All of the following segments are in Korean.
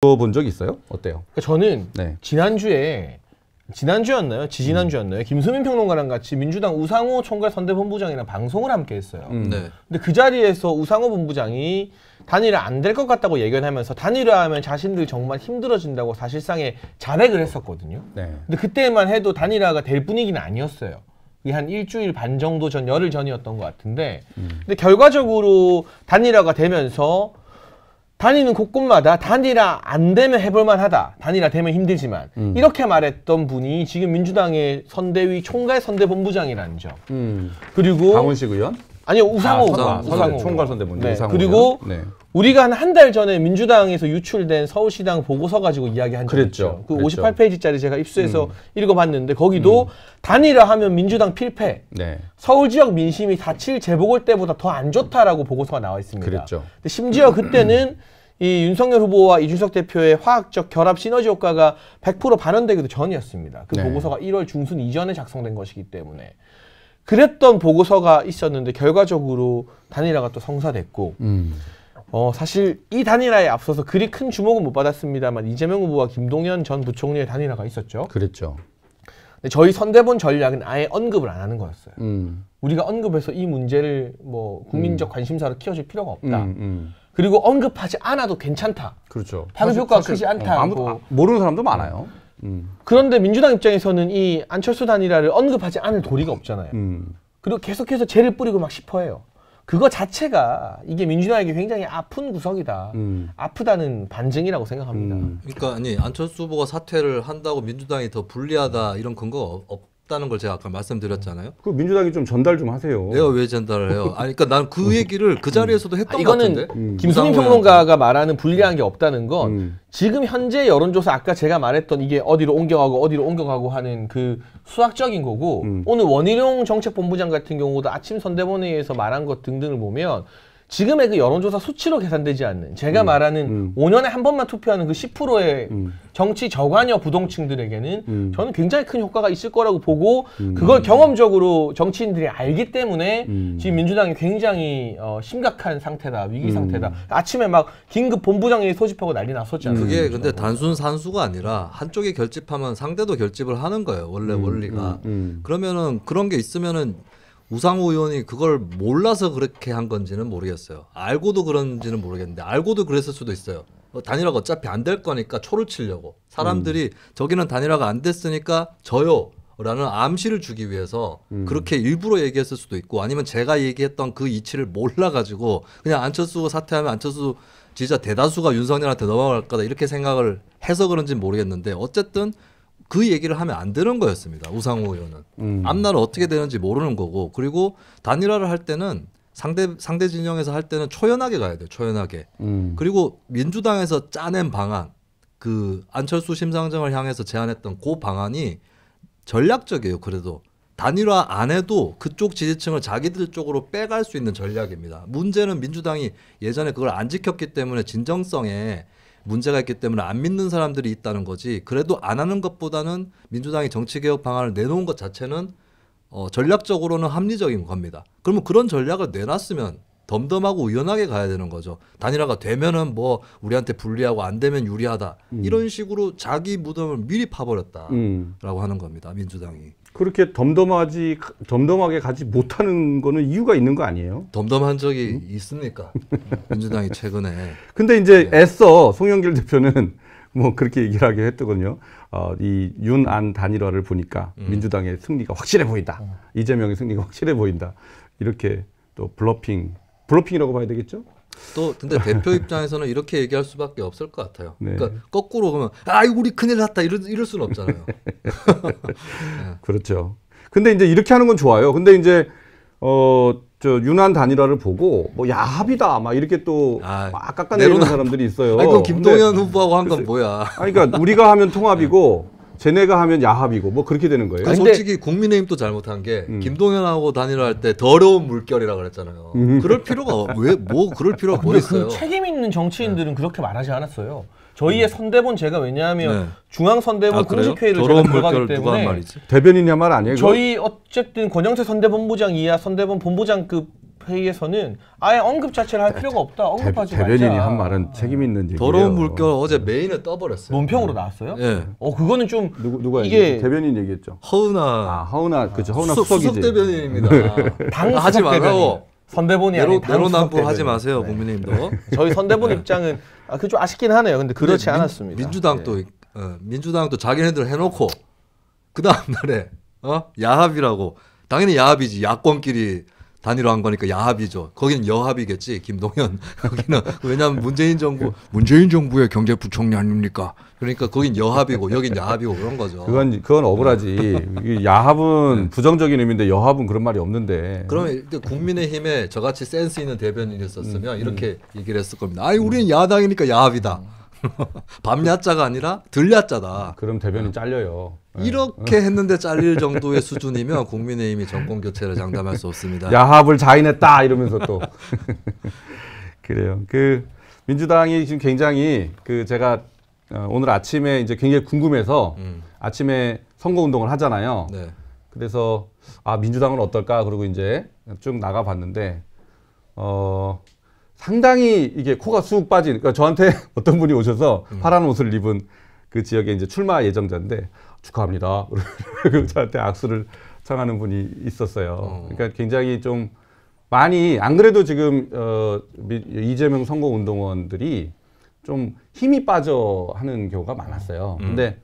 본 적 있어요? 어때요? 그러니까 저는 네. 지난주였나요? 지지난주였나요? 김수민 평론가랑 같이 민주당 우상호 총괄 선대본부장이랑 방송을 함께 했어요. 네. 근데 그 자리에서 우상호 본부장이 단일화 안 될 것 같다고 예견하면서 단일화하면 자신들 정말 힘들어진다고 사실상의 자백을 했었거든요. 네. 근데 그때만 해도 단일화가 될 분위기는 아니었어요. 이게 한 일주일 반 정도 전, 열흘 전이었던 것 같은데 근데 결과적으로 단일화가 되면서 다니는 곳곳마다 단일화 안 되면 해볼만 하다. 단일화 되면 힘들지만 이렇게 말했던 분이 지금 민주당의 선대위 총괄 선대본부장이라는 점. 그리고 강훈식 의원? 아니요, 우상호. 우상호 총괄 선대본부장. 네. 우상호 그리고 의원? 네. 우리가 한 달 전에 민주당에서 유출된 서울시당 보고서 가지고 이야기한 적 있죠. 그 그랬죠. 58페이지짜리 제가 입수해서 읽어봤는데 거기도 단일화하면 민주당 필패, 네. 서울 지역 민심이 4.7 재보궐 때보다 더 안 좋다라고 보고서가 나와 있습니다. 그랬죠. 근데 심지어 그때는 이 윤석열 후보와 이준석 대표의 화학적 결합 시너지 효과가 100% 반영되기도 전이었습니다. 그 네. 보고서가 1월 중순 이전에 작성된 것이기 때문에 그랬던 보고서가 있었는데 결과적으로 단일화가 또 성사됐고 사실 이 단일화에 앞서서 그리 큰 주목은 못 받았습니다만 이재명 후보와 김동연 전 부총리의 단일화가 있었죠. 그랬죠. 근데 저희 선대본 전략은 아예 언급을 안 하는 거였어요. 우리가 언급해서 이 문제를 뭐 국민적 관심사로 키워줄 필요가 없다. 그리고 언급하지 않아도 괜찮다. 그렇죠. 파급 효과가 크지 않다. 아무도 모르는 사람도 많아요. 그런데 민주당 입장에서는 이 안철수 단일화를 언급하지 않을 도리가 없잖아요. 그리고 계속해서 죄를 뿌리고 막 싶어해요. 그거 자체가 이게 민주당에게 굉장히 아픈 구석이다. 아프다는 반증이라고 생각합니다. 그러니까 아니 안철수 후보가 사퇴를 한다고 민주당이 더 불리하다 이런 근거가 없다는 걸 제가 아까 말씀드렸잖아요. 그 민주당이 좀 전달 좀 하세요. 내가 왜 전달을 해요? 아니 그러니까 난 그 얘기를 그 자리에서도 했던 것 이거는 같은데. 김수민 평론가가 말하는 불리한 게 없다는 건 지금 현재 여론조사 아까 제가 말했던 이게 어디로 옮겨가고 하는 그 수학적인 거고 오늘 원희룡 정책본부장 같은 경우도 아침 선대본회의에서 말한 것 등등을 보면 지금의 그 여론조사 수치로 계산되지 않는 제가 말하는 5년에 한 번만 투표하는 그 10%의 정치 저관여 부동층들에게는 저는 굉장히 큰 효과가 있을 거라고 보고 그걸 경험적으로 정치인들이 알기 때문에 지금 민주당이 굉장히 심각한 상태다, 위기 상태다. 아침에 막 긴급 본부장회의 소집하고 난리 났었잖아요. 그게 근데 단순 산수가 아니라 한쪽이 결집하면 상대도 결집을 하는 거예요. 원래 원리가. 그러면은 그런 게 있으면은 우상호 의원이 그걸 몰라서 그렇게 한 건지는 모르겠어요. 알고도 그런지는 모르겠는데 알고도 그랬을 수도 있어요. 단일화가 어차피 안 될 거니까 초를 치려고 사람들이 저기는 단일화가 안 됐으니까 져요 라는 암시를 주기 위해서 그렇게 일부러 얘기했을 수도 있고 아니면 제가 얘기했던 그 이치를 몰라가지고 그냥 안철수 사퇴하면 안철수 지지자 대다수가 윤석열한테 넘어갈 거다 이렇게 생각을 해서 그런지는 모르겠는데 어쨌든 그 얘기를 하면 안 되는 거였습니다. 우상호 의원은. 앞날은 어떻게 되는지 모르는 거고 그리고 단일화를 할 때는 상대 진영에서 할 때는 초연하게 가야 돼요. 초연하게. 그리고 민주당에서 짜낸 방안 그 안철수 심상정을 향해서 제안했던 그 방안이 전략적이에요. 그래도. 단일화 안 해도 그쪽 지지층을 자기들 쪽으로 빼갈 수 있는 전략입니다. 문제는 민주당이 예전에 그걸 안 지켰기 때문에 진정성에 문제가 있기 때문에 안 믿는 사람들이 있다는 거지 그래도 안 하는 것보다는 민주당이 정치개혁 방안을 내놓은 것 자체는 전략적으로는 합리적인 겁니다. 그러면 그런 전략을 내놨으면 덤덤하고 의연하게 가야 되는 거죠. 단일화가 되면은 뭐 우리한테 불리하고 안 되면 유리하다. 이런 식으로 자기 무덤을 미리 파버렸다라고 하는 겁니다. 민주당이. 그렇게 덤덤하게 가지 못하는 거는 이유가 있는 거 아니에요? 덤덤한 적이 있습니까? 민주당이 최근에. 근데 이제 애써 송영길 대표는 뭐 그렇게 얘기를 하게 했더군요. 이 윤안 단일화를 보니까 민주당의 승리가 확실해 보인다. 이재명의 승리가 확실해 보인다. 이렇게 또 블러핑이라고 봐야 되겠죠? 또 근데 대표 입장에서는 이렇게 얘기할 수밖에 없을 것 같아요. 네. 그러니까 거꾸로 그러면 우리 큰일 났다 이럴 수는 없잖아요. 네. 그렇죠. 근데 이제 이렇게 하는 건 좋아요. 근데 이제 저 윤안 단일화를 보고 뭐 야합이다 막 이렇게 또 막 깎아내리는 사람들이 있어요. 그럼 김동연 후보하고 한 건 뭐야? 그러니까 우리가 하면 통합이고 쟤네가 하면 야합이고 뭐 그렇게 되는 거예요. 솔직히 국민의힘도 잘못한 게 김동연하고 단일화할 때 더러운 물결이라 그랬잖아요. 그럴 필요가 그럴 필요가 뭐 있어요? 그 책임 있는 정치인들은 그렇게 말하지 않았어요. 저희의 선대본 제가 왜냐하면 중앙 선대본 공식회의를 제가 들어가기 때문에 대변인이야 말 아니에요? 저희 어쨌든 권영세 선대본부장 이하 선대본 본부장급 회의에서는 아예 언급 자체를 할 필요가 없다. 언급하지 말자. 대변인이 한 말은 책임 있는 얘기예요. 더러운 물결 어제 메인에 떠버렸어요. 논평으로 나왔어요? 예. 그거는 좀 누가 이게 대변인 얘기했죠. 허은아. 허은아 그죠. 허은아 수석 수석이지. 대변인입니다. 당 하지 수석 대변인. 말라고. 선대본이 아닌 당 수석 내로남불 대변인. 하지 마세요, 국민의힘도. 저희 선대본 입장은 그 좀 아쉽긴 하네요. 근데 그렇지 않았습니다. 민주당도 자기네들 해놓고 그 다음 날에 야합이라고. 당연히 야합이지. 야권끼리 단일화한 거니까 야합이죠. 거기는 여합이겠지. 김동연. 거기는 왜냐하면 문재인 정부의 경제부총리 아닙니까? 그러니까 거긴 여합이고 여긴 야합이고 그런 거죠. 그건 억울하지. 이 야합은 부정적인 의미인데 여합은 그런 말이 없는데. 그러면 일단 국민의힘에 저같이 센스 있는 대변인이었으면 이렇게 얘기를 했을 겁니다. 아니 우리는 야당이니까 야합이다. 밤야자가 아니라 들야자다. 그럼 대변인 잘려요. 이렇게 했는데 잘릴 정도의 수준이면 국민의힘이 정권 교체를 장담할 수 없습니다. 야합을 자인했다 이러면서 또 그래요. 그 민주당이 지금 굉장히 제가 오늘 아침에 이제 굉장히 궁금해서 아침에 선거 운동을 하잖아요. 네. 그래서 민주당은 어떨까 그러고 이제 쭉 나가봤는데 상당히 이게 코가 쑥 빠진. 그러니까 저한테 어떤 분이 오셔서 파란 옷을 입은 그 지역에 이제 출마 예정자인데 축하합니다. 그리고 저한테 악수를 청하는 분이 있었어요. 그러니까 굉장히 좀 많이 안 그래도 지금 이재명 선거 운동원들이 좀 힘이 빠져 하는 경우가 많았어요. 근데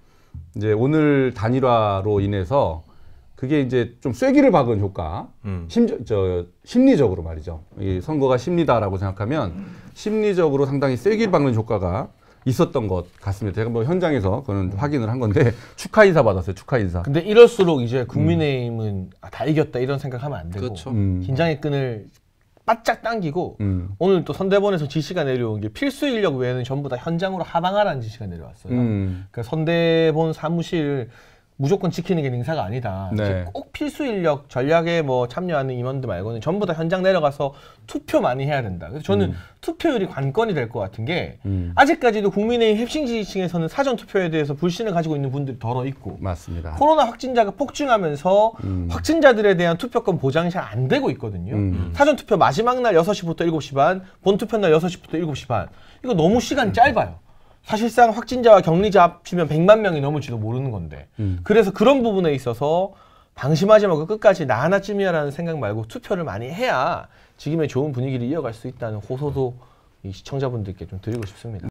이제 오늘 단일화로 인해서 그게 이제 좀 쐐기를 박은 효과, 심리적으로 말이죠. 이 선거가 심리다라고 생각하면 심리적으로 상당히 쐐기를 박는 효과가 있었던 것 같습니다. 제가 뭐 현장에서 그건 확인을 한 건데 축하 인사 받았어요. 축하 인사. 근데 이럴수록 이제 국민의힘은 다 이겼다 이런 생각하면 안 되고 그렇죠. 긴장의 끈을 바짝 당기고 오늘 또 선대본에서 지시가 내려온 게 필수 인력 외에는 전부 다 현장으로 하방하라는 지시가 내려왔어요. 그러니까 선대본 사무실 무조건 지키는 게 능사가 아니다. 네. 꼭 필수 인력 전략에 뭐 참여하는 임원들 말고는 전부 다 현장 내려가서 투표 많이 해야 된다. 그래서 저는 투표율이 관건이 될 것 같은 게 아직까지도 국민의힘 핵심 지지층에서는 사전 투표에 대해서 불신을 가지고 있는 분들이 덜어 있고 맞습니다. 코로나 확진자가 폭증하면서 확진자들에 대한 투표권 보장이 잘 안 되고 있거든요. 사전 투표 마지막 날 6시부터 7시 반, 본 투표 날 6시부터 7시 반. 이거 너무 시간 짧아요. 사실상 확진자와 격리자 합치면 100만 명이 넘을지도 모르는 건데 그래서 그런 부분에 있어서 방심하지 말고 끝까지 나 하나쯤이야라는 생각 말고 투표를 많이 해야 지금의 좋은 분위기를 이어갈 수 있다는 호소도 이 시청자분들께 좀 드리고 싶습니다.